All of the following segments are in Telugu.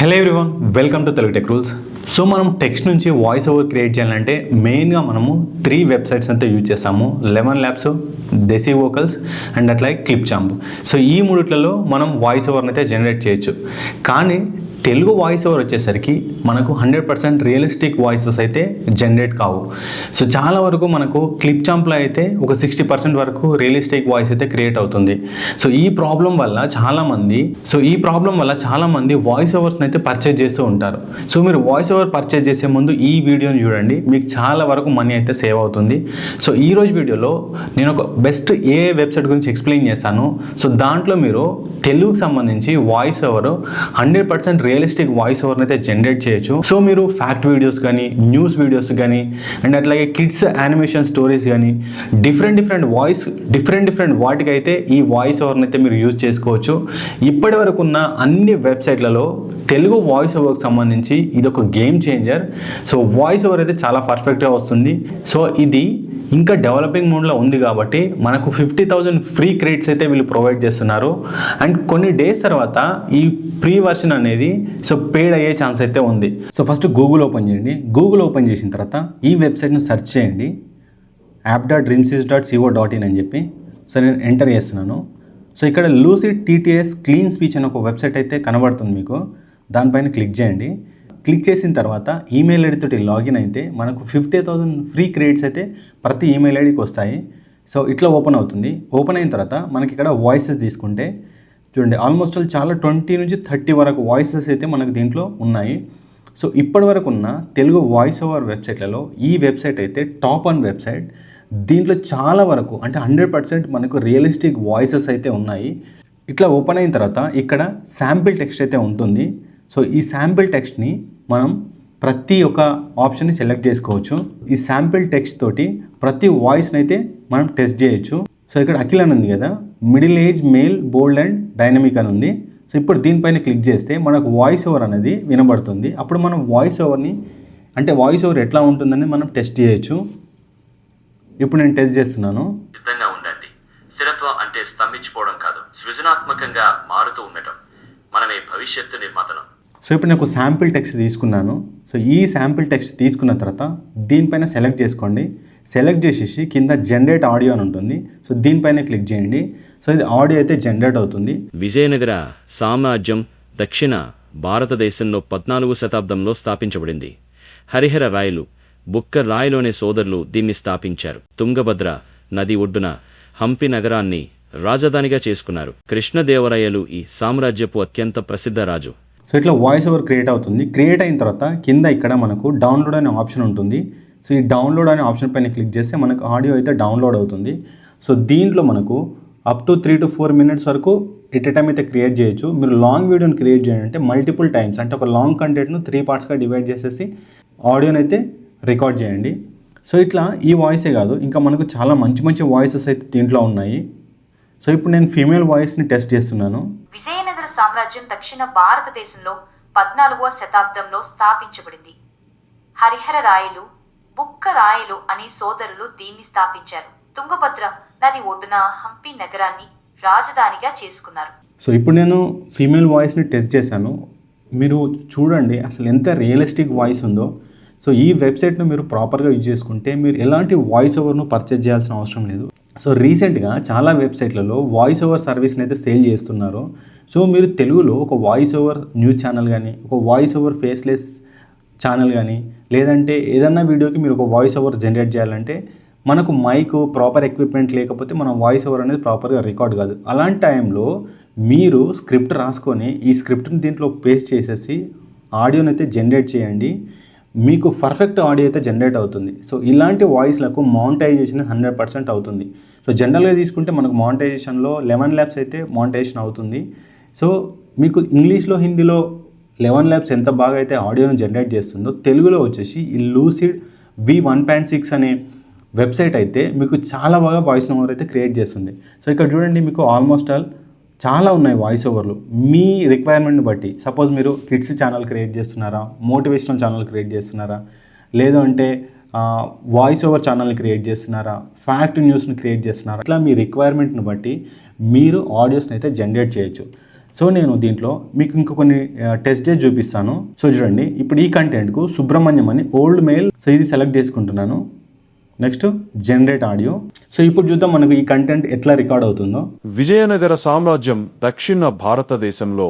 Hello everyone, welcome to Telugu tech rules. So మనం టెక్స్ట్ నుంచి వాయిస్ ఓవర్ క్రియేట్ చేయాలంటే మెయిన్గా మనము 3 వెబ్సైట్స్ అయితే యూజ్ చేస్తాము. Lemon labs, deci vocals and అట్లాగే క్లిప్చాంప్. సో ఈ మూడిట్లలో మనం వాయిస్ ఓవర్ని అయితే జనరేట్ చేయొచ్చు. కానీ తెలుగు వాయిస్ ఓవర్ వచ్చేసరికి మనకు 100% రియలిస్టిక్ వాయిసెస్ అయితే జనరేట్ కావు. సో చాలా వరకు మనకు క్లిప్చాంప్లో అయితే ఒక 60% వరకు రియలిస్టిక్ వాయిస్ అయితే క్రియేట్ అవుతుంది. సో ఈ ప్రాబ్లం వల్ల చాలామంది వాయిస్ ఓవర్స్ని అయితే పర్చేజ్ చేస్తూ ఉంటారు. సో మీరు వాయిస్ ఓవర్ పర్చేజ్ చేసే ముందు ఈ వీడియోని చూడండి, మీకు చాలా వరకు మనీ అయితే సేవ్ అవుతుంది. సో ఈ రోజు వీడియోలో నేను ఒక బెస్ట్ ఏ వెబ్సైట్ గురించి ఎక్స్ప్లెయిన్ చేస్తాను. సో దాంట్లో మీరు తెలుగుకి సంబంధించి వాయిస్ ఓవర్ 100% రియలిస్టిక్ వాయిస్ ఓవర్ని అయితే జనరేట్ చేయొచ్చు. సో మీరు ఫ్యాక్ట్ వీడియోస్ కానీ, న్యూస్ వీడియోస్ కానీ అండ్ అట్లాగే కిడ్స్ యానిమేషన్ స్టోరీస్ కానీ డిఫరెంట్ వాటికైతే ఈ వాయిస్ ఓవర్ని అయితే మీరు యూజ్ చేసుకోవచ్చు. ఇప్పటి వరకు ఉన్న అన్ని వెబ్సైట్లలో తెలుగు వాయిస్ ఓవర్కి సంబంధించి ఇది ఒక game changer. So voice over అయితే చాలా పర్ఫెక్ట్గా వస్తుంది. సో ఇది ఇంకా డెవలపింగ్ మోడ్లో ఉంది కాబట్టి మనకు 50,000 ఫ్రీ క్రెడిట్స్ అయితే వీళ్ళు ప్రొవైడ్ చేస్తున్నారు. అండ్ కొన్ని డేస్ తర్వాత ఈ ఫ్రీ వర్షన్ అనేది పెయిడ్ అయ్యే ఛాన్స్ అయితే ఉంది. సో ఫస్ట్ గూగుల్ ఓపెన్ చేయండి. గూగుల్ ఓపెన్ చేసిన తర్వాత ఈ వెబ్సైట్ని సెర్చ్ చేయండి, app.dreamsys.co.in అని చెప్పి. సో నేను ఎంటర్ చేస్తున్నాను. సో ఇక్కడ లూసిడ్ టీటీఎస్ క్లీన్ స్పీచ్ అనే ఒక వెబ్సైట్ అయితే కనబడుతుంది మీకు. దానిపైన క్లిక్ చేయండి. క్లిక్ చేసిన తర్వాత ఈమెయిల్ ఐడి తోటి లాగిన్ అయితే మనకు 50,000 ఫ్రీ క్రెడిట్స్ అయితే ప్రతి ఈమెయిల్ ఐడికి వస్తాయి. సో ఇట్లా ఓపెన్ అవుతుంది. ఓపెన్ అయిన తర్వాత మనకి ఇక్కడ వాయిసెస్ తీసుకుంటే చూడండి, ఆల్మోస్ట్ చాలా 20 నుంచి 30 వరకు వాయిసెస్ అయితే మనకు దీంట్లో ఉన్నాయి. సో ఇప్పటి వరకు ఉన్న తెలుగు వాయిస్ ఓవర్ వెబ్సైట్లలో ఈ వెబ్సైట్ అయితే టాప్ 1 వెబ్సైట్. దీంట్లో చాలా వరకు అంటే 100% మనకు రియలిస్టిక్ వాయిసెస్ అయితే ఉన్నాయి. ఇట్లా ఓపెన్ అయిన తర్వాత ఇక్కడ శాంపిల్ టెక్స్ట్ అయితే ఉంటుంది. సో ఈ శాంపిల్ టెక్స్ట్ని మనం ప్రతి ఒక్క ఆప్షన్ని సెలెక్ట్ చేసుకోవచ్చు. ఈ శాంపిల్ టెక్స్ట్ తోటి ప్రతి వాయిస్ని అయితే మనం టెస్ట్ చేయొచ్చు. సో ఇక్కడ అఖిల్ అని ఉంది కదా, middle age, male, bold and dynamic అని ఉంది. సో ఇప్పుడు దీనిపైన క్లిక్ చేస్తే మనకు వాయిస్ ఓవర్ అనేది వినబడుతుంది. అప్పుడు మనం వాయిస్ ఓవర్ ఎట్లా ఉంటుందని మనం టెస్ట్ చేయొచ్చు. ఇప్పుడు నేను టెస్ట్ చేస్తున్నాను. సిద్ధంగా ఉండండి. స్థిరత్వం అంటే స్తంభించిపోవడం కాదు, సృజనాత్మకంగా మారుతూ ఉండటం. మనమే భవిష్యత్తు నిర్మాతలం. సో ఇప్పుడు నేను ఒక శాంపిల్ టెక్స్ట్ తీసుకున్నాను. సో ఈ శాంపిల్ టెక్స్ట్ తీసుకున్న తర్వాత దీనిపైన సెలెక్ట్ చేసుకోండి. సెలెక్ట్ చేసేసి కింద జనరేట్ ఆడియో అని ఉంటుంది. సో దీనిపైన క్లిక్ చేయండి. సో ఇది ఆడియో అయితే జనరేట్ అవుతుంది. విజయనగర సామ్రాజ్యం దక్షిణ భారతదేశంలో 14వ శతాబ్దంలో స్థాపించబడింది. హరిహర రాయలు, బుక్క రాయలోనే సోదరులు దీన్ని స్థాపించారు. తుంగభద్ర నది ఒడ్డున హంపి నగరాన్ని రాజధానిగా చేసుకున్నారు. కృష్ణదేవరాయలు ఈ సామ్రాజ్యపు అత్యంత ప్రసిద్ధ రాజు. సో ఇట్లా వాయిస్ ఓవర్ క్రియేట్ అవుతుంది. క్రియేట్ అయిన తర్వాత కింద ఇక్కడ మనకు డౌన్లోడ్ అనే ఆప్షన్ ఉంటుంది. సో ఈ డౌన్లోడ్ అనే ఆప్షన్ పైన క్లిక్ చేస్తే మనకు ఆడియో అయితే డౌన్లోడ్ అవుతుంది. సో దీంట్లో మనకు అప్ టు 3 to 4 minutes వరకు ఎట్ ఎ టైం అయితే క్రియేట్ చేయొచ్చు. మీరు లాంగ్ వీడియోని క్రియేట్ చేయాలంటే మల్టిపుల్ టైమ్స్, అంటే ఒక లాంగ్ కంటెంట్ను 3 partsగా డివైడ్ చేసేసి ఆడియోని అయితే రికార్డ్ చేయండి. సో ఇట్లా ఈ వాయిసే కాదు, ఇంకా మనకు చాలా మంచి వాయిసెస్ అయితే దీంట్లో ఉన్నాయి. సో ఇప్పుడు నేను ఫీమేల్ వాయిస్ని టెస్ట్ చేస్తున్నాను. విజయనగర సామ్రాజ్యం దక్షిణ భారతదేశంలో 14వ శతాబ్దంలో స్థాపించబడింది. హరిహర రాయలు, బుక్క రాయలు అనే సోదరులు దీన్ని స్థాపించారు. తుంగభద్ర నది ఒడ్డున హంపి నగరాన్ని రాజధానిగా చేసుకున్నారు. సో ఇప్పుడు నేను ఫీమేల్ వాయిస్ని టెస్ట్ చేశాను. మీరు చూడండి అసలు ఎంత రియలిస్టిక్ వాయిస్ ఉందో. సో ఈ వెబ్సైట్ను మీరు ప్రాపర్గా యూజ్ చేసుకుంటే మీరు ఎలాంటి వాయిస్ ఓవర్ను పర్చేజ్ చేయాల్సిన అవసరం లేదు. సో రీసెంట్గా చాలా వెబ్సైట్లలో వాయిస్ ఓవర్ సర్వీస్ని అయితే సేల్ చేస్తున్నారు. సో మీరు తెలుగులో ఒక వాయిస్ ఓవర్ న్యూస్ ఛానల్ కానీ, ఒక వాయిస్ ఓవర్ ఫేస్లెస్ ఛానల్ కానీ, లేదంటే ఏదన్నా వీడియోకి మీరు ఒక వాయిస్ ఓవర్ జనరేట్ చేయాలంటే మనకు మైక్, ప్రాపర్ ఎక్విప్మెంట్ లేకపోతే మన వాయిస్ ఓవర్ అనేది ప్రాపర్గా రికార్డ్ కాదు. అలాంటి టైంలో మీరు స్క్రిప్ట్ రాసుకొని ఈ స్క్రిప్ట్ని దీంట్లో పేస్ట్ చేసేసి ఆడియోని అయితే జనరేట్ చేయండి. మీకు పర్ఫెక్ట్ ఆడియో అయితే జనరేట్ అవుతుంది. సో ఇలాంటి వాయిస్లకు మానిటైజేషన్ 100% అవుతుంది. సో జనరల్గా తీసుకుంటే మనకు మానిటైజేషన్లో లెమన్ ల్యాబ్స్ అయితే మానిటైజేషన్ అవుతుంది. సో మీకు ఇంగ్లీష్లో, హిందీలో లెమన్ ల్యాబ్స్ ఎంత బాగా అయితే ఆడియోని జనరేట్ చేస్తుందో, తెలుగులో వచ్చేసి ఈ లూసిడ్ V1.6 అనే వెబ్సైట్ అయితే మీకు చాలా బాగా వాయిస్ ఓవర్ అయితే క్రియేట్ చేస్తుంది. సో ఇక్కడ చూడండి, మీకు ఆల్మోస్ట్ చాలా ఉన్నాయి వాయిస్ ఓవర్లు మీ రిక్వైర్మెంట్ని బట్టి. సపోజ్ మీరు కిడ్స్ ఛానల్ క్రియేట్ చేస్తున్నారా, మోటివేషనల్ ఛానల్ క్రియేట్ చేస్తున్నారా, లేదు అంటే వాయిస్ ఓవర్ ఛానల్ని క్రియేట్ చేస్తున్నారా, ఫ్యాక్ట్ న్యూస్ని క్రియేట్ చేస్తున్నారా, ఇట్లా మీ రిక్వైర్మెంట్ని బట్టి మీరు ఆడియోస్ని అయితే జనరేట్ చేయొచ్చు. సో నేను దీంట్లో మీకు ఇంకా కొన్ని టెస్ట్ చేసి చూపిస్తాను. సో చూడండి, ఇప్పుడు ఈ కంటెంట్కు సుబ్రహ్మణ్యం అని ఓల్డ్ మెయిల్, సో ఇది సెలెక్ట్ చేసుకుంటున్నాను. Next generate audio. సో ఇప్పుడు చూద్దాం మనకు ఈ కంటెంట్ ఎట్లా రికార్డ్ అవుతుందో. విజయనగర సామ్రాజ్యం దక్షిణ భారతదేశంలో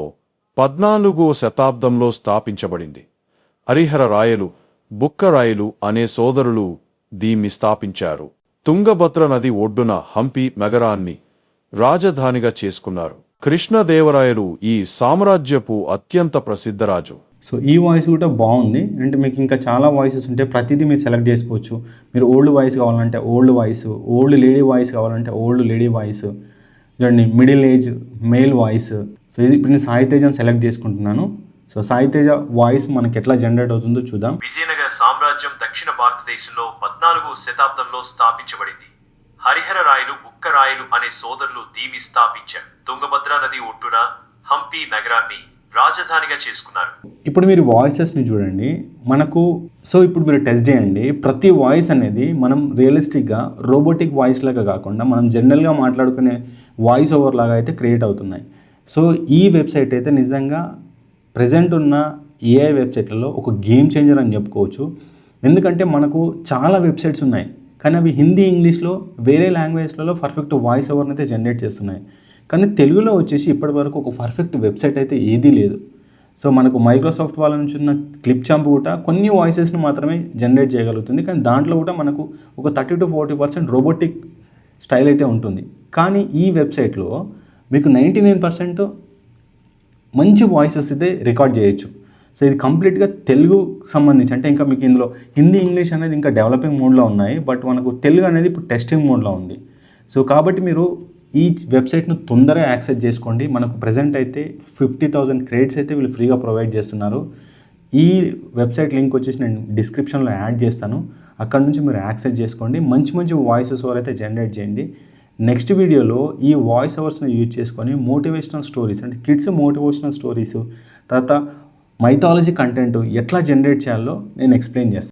14వ శతాబ్దంలో స్థాపించబడింది. హరిహర రాయలు, బుక్క రాయలు అనే సోదరులు దీన్ని స్థాపించారు. తుంగభద్ర నది ఒడ్డున హంపి నగరాన్ని రాజధానిగా చేసుకున్నారు. కృష్ణదేవరాయలు ఈ సామ్రాజ్యపు అత్యంత ప్రసిద్ధ రాజు. సో ఈ వాయిస్ కూడా బాగుంది. అంటే మీకు ఇంకా చాలా వాయిసెస్ ఉంటాయి, ప్రతిదీ మీరు సెలెక్ట్ చేసుకోవచ్చు. మీరు ఓల్డ్ వాయిస్ కావాలంటే old voice, old lady voice కావాలంటే ఓల్డ్ లేడీ వాయిస్, చూడండి middle age male voice. So ఇది ఇప్పుడు నేను సాయి తేజని సెలెక్ట్ చేసుకుంటున్నాను. సో సాయి తేజ వాయిస్ మనకి ఎట్లా జనరేట్ అవుతుందో చూద్దాం. విజయనగర సామ్రాజ్యం దక్షిణ భారతదేశంలో 14వ శతాబ్దంలో స్థాపించబడింది. హరిహర రాయలు, బుక్క రాయలు అనే సోదరులు దీన్ని స్థాపించారు. తుంగభద్ర నది ఒడ్డున హంపి నగరాన్ని రాజధానిగా చేసుకున్నారు. ఇప్పుడు మీరు వాయిసెస్ని చూడండి మనకు. సో ఇప్పుడు మీరు టెస్ట్ చేయండి. ప్రతి వాయిస్ అనేది మనం రియలిస్టిక్గా రోబోటిక్ వాయిస్ లాగా కాకుండా మనం జనరల్గా మాట్లాడుకునే వాయిస్ ఓవర్ లాగా అయితే క్రియేట్ అవుతున్నాయి. సో ఈ వెబ్సైట్ అయితే నిజంగా ప్రజెంట్ ఉన్న ఏఐ వెబ్సైట్లలో ఒక గేమ్ చేంజర్ అని చెప్పుకోవచ్చు. ఎందుకంటే మనకు చాలా వెబ్సైట్స్ ఉన్నాయి, కానీ అవి హిందీ, ఇంగ్లీష్లో వేరే లాంగ్వేజ్లలో పర్ఫెక్ట్ వాయిస్ ఓవర్ని అయితే జనరేట్ చేస్తున్నాయి. కానీ తెలుగులో వచ్చేసి ఇప్పటి వరకు ఒక పర్ఫెక్ట్ వెబ్సైట్ అయితే ఏదీ లేదు. సో మనకు మైక్రోసాఫ్ట్ వాళ్ళ నుంచి ఉన్న క్లిప్ చాంప్ కూడా కొన్ని వాయిసెస్ని మాత్రమే జనరేట్ చేయగలుగుతుంది, కానీ దాంట్లో కూడా మనకు ఒక 30 to 40% రోబోటిక్ స్టైల్ అయితే ఉంటుంది. కానీ ఈ వెబ్సైట్లో మీకు 99% మంచి వాయిసెస్ అయితే రికార్డ్ చేయొచ్చు. సో ఇది కంప్లీట్గా తెలుగు సంబంధించి, అంటే ఇంకా మీకు ఇందులో హిందీ, ఇంగ్లీష్ అనేది ఇంకా డెవలపింగ్ మోడ్లో ఉన్నాయి, బట్ మనకు తెలుగు అనేది ఇప్పుడు టెస్టింగ్ మోడ్లో ఉంది. సో కాబట్టి మీరు ఈ వెబ్సైట్ను తొందరగా యాక్సెస్ చేసుకోండి. మనకు ప్రజెంట్ అయితే 50,000 క్రెడిట్స్ అయితే వీళ్ళు ఫ్రీగా ప్రొవైడ్ చేస్తున్నారు. ఈ వెబ్సైట్ లింక్ వచ్చేసి నేను డిస్క్రిప్షన్లో యాడ్ చేస్తాను, అక్కడ నుంచి మీరు యాక్సెస్ చేసుకోండి. మంచి మంచి వాయిసెస్ ఓవర్ అయితే జనరేట్ చేయండి. నెక్స్ట్ వీడియోలో ఈ వాయిస్ ఓవర్స్ని యూజ్ చేసుకొని మోటివేషనల్ స్టోరీస్, అంటే కిడ్స్ మోటివేషనల్ స్టోరీస్, తర్వాత మైథాలజీ కంటెంట్ ఎట్లా జనరేట్ చేయాలో నేను ఎక్స్ప్లెయిన్ చేస్తాను.